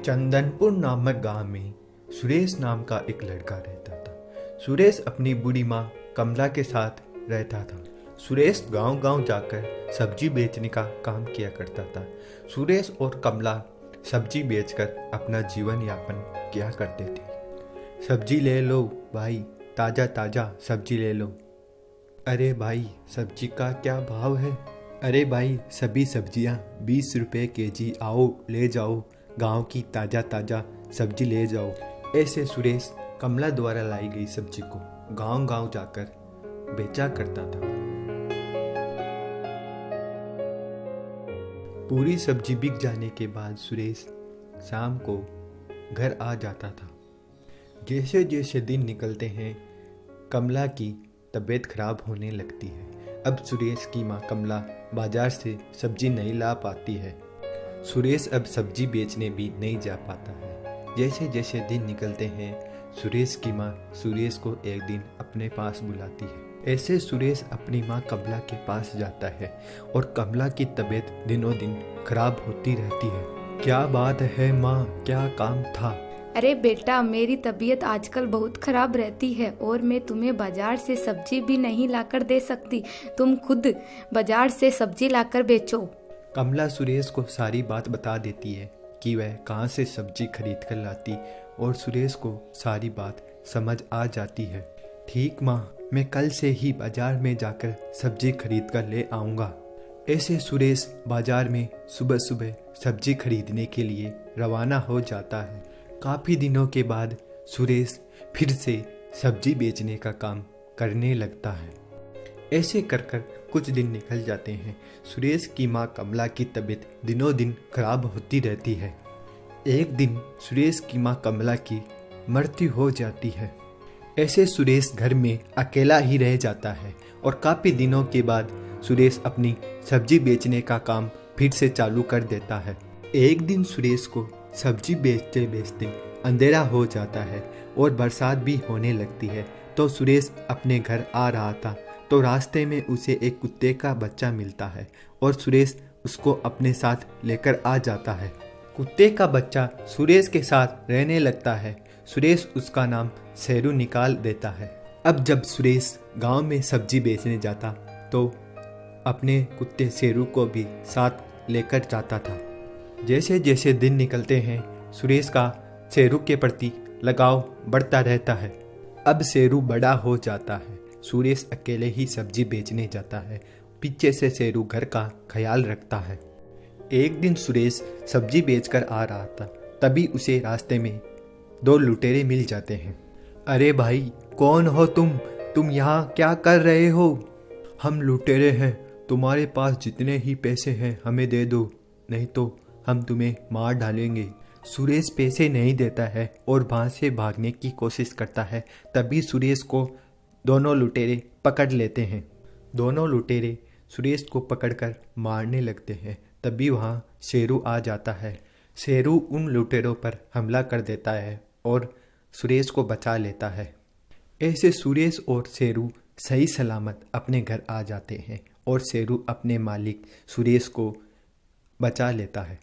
चंदनपुर नामक गांव में सुरेश नाम का एक लड़का रहता था। सुरेश अपनी बूढ़ी माँ कमला के साथ रहता था। सुरेश गांव-गांव जाकर सब्जी बेचने का काम किया करता था। सुरेश और कमला सब्जी बेचकर अपना जीवन यापन किया करते थे। सब्जी ले लो भाई, ताज़ा ताज़ा सब्जी ले लो। अरे भाई, सब्जी का क्या भाव है? अरे भाई, सभी सब्जियां 20 रुपये केजी, आओ ले जाओ, गांव की ताज़ा ताज़ा सब्जी ले जाओ। ऐसे सुरेश कमला द्वारा लाई गई सब्जी को गांव-गांव जाकर बेचा करता था। पूरी सब्जी बिक जाने के बाद सुरेश शाम को घर आ जाता था। जैसे जैसे दिन निकलते हैं, कमला की तबीयत खराब होने लगती है। अब सुरेश की माँ कमला बाजार से सब्जी नहीं ला पाती है। सुरेश अब सब्जी बेचने भी नहीं जा पाता है। जैसे जैसे दिन निकलते हैं, सुरेश की माँ सुरेश को एक दिन अपने पास बुलाती है। ऐसे सुरेश अपनी माँ कमला के पास जाता है और कमला की तबीयत दिनों दिन खराब होती रहती है। क्या बात है माँ, क्या काम था? अरे बेटा, मेरी तबीयत आजकल बहुत खराब रहती है और मैं तुम्हें बाजार से सब्जी भी नहीं लाकर दे सकती। तुम खुद बाजार से सब्जी लाकर बेचो। कमला सुरेश को सारी बात बता देती है कि वह कहाँ से सब्जी खरीद कर लाती और सुरेश को सारी बात समझ आ जाती है। ठीक माँ, मैं कल से ही बाजार में जाकर सब्जी खरीद कर ले आऊँगा। ऐसे सुरेश बाजार में सुबह सुबह सब्जी खरीदने के लिए रवाना हो जाता है। काफ़ी दिनों के बाद सुरेश फिर से सब्जी बेचने का काम करने लगता है। ऐसे कर कर कुछ दिन निकल जाते हैं। सुरेश की माँ कमला की तबीयत दिनों दिन खराब होती रहती है। एक दिन सुरेश की माँ कमला की मृत्यु हो जाती है। ऐसे सुरेश घर में अकेला ही रह जाता है और काफ़ी दिनों के बाद सुरेश अपनी सब्जी बेचने का काम फिर से चालू कर देता है। एक दिन सुरेश को सब्जी बेचते बेचते अंधेरा हो जाता है और बरसात भी होने लगती है। तो सुरेश अपने घर आ रहा था तो रास्ते में उसे एक कुत्ते का बच्चा मिलता है और सुरेश उसको अपने साथ लेकर आ जाता है। कुत्ते का बच्चा सुरेश के साथ रहने लगता है। सुरेश उसका नाम शेरू निकाल देता है। अब जब सुरेश गांव में सब्जी बेचने जाता तो अपने कुत्ते शेरू को भी साथ लेकर जाता था। जैसे जैसे दिन निकलते हैं, सुरेश का शेरू के प्रति लगाव बढ़ता रहता है। अब शेरू बड़ा हो जाता है। सुरेश अकेले ही सब्जी बेचने जाता है। पीछे से शेरू घर का ख्याल रखता है। एक दिन सुरेश सब्जी बेचकर आ रहा था, तभी उसे रास्ते में दो लुटेरे मिल जाते हैं। अरे भाई, कौन हो तुम यहाँ क्या कर रहे हो? हम लुटेरे हैं, तुम्हारे पास जितने ही पैसे हैं हमें दे दो, नहीं तो हम तुम्हें मार डालेंगे। सुरेश पैसे नहीं देता है और वहाँ से भागने की कोशिश करता है। तभी सुरेश को दोनों लुटेरे पकड़ लेते हैं। दोनों लुटेरे सुरेश को पकड़कर मारने लगते हैं। तभी वहाँ शेरू आ जाता है। शेरू उन लुटेरों पर हमला कर देता है और सुरेश को बचा लेता है। ऐसे सुरेश और शेरू सही सलामत अपने घर आ जाते हैं और शेरू अपने मालिक सुरेश को बचा लेता है।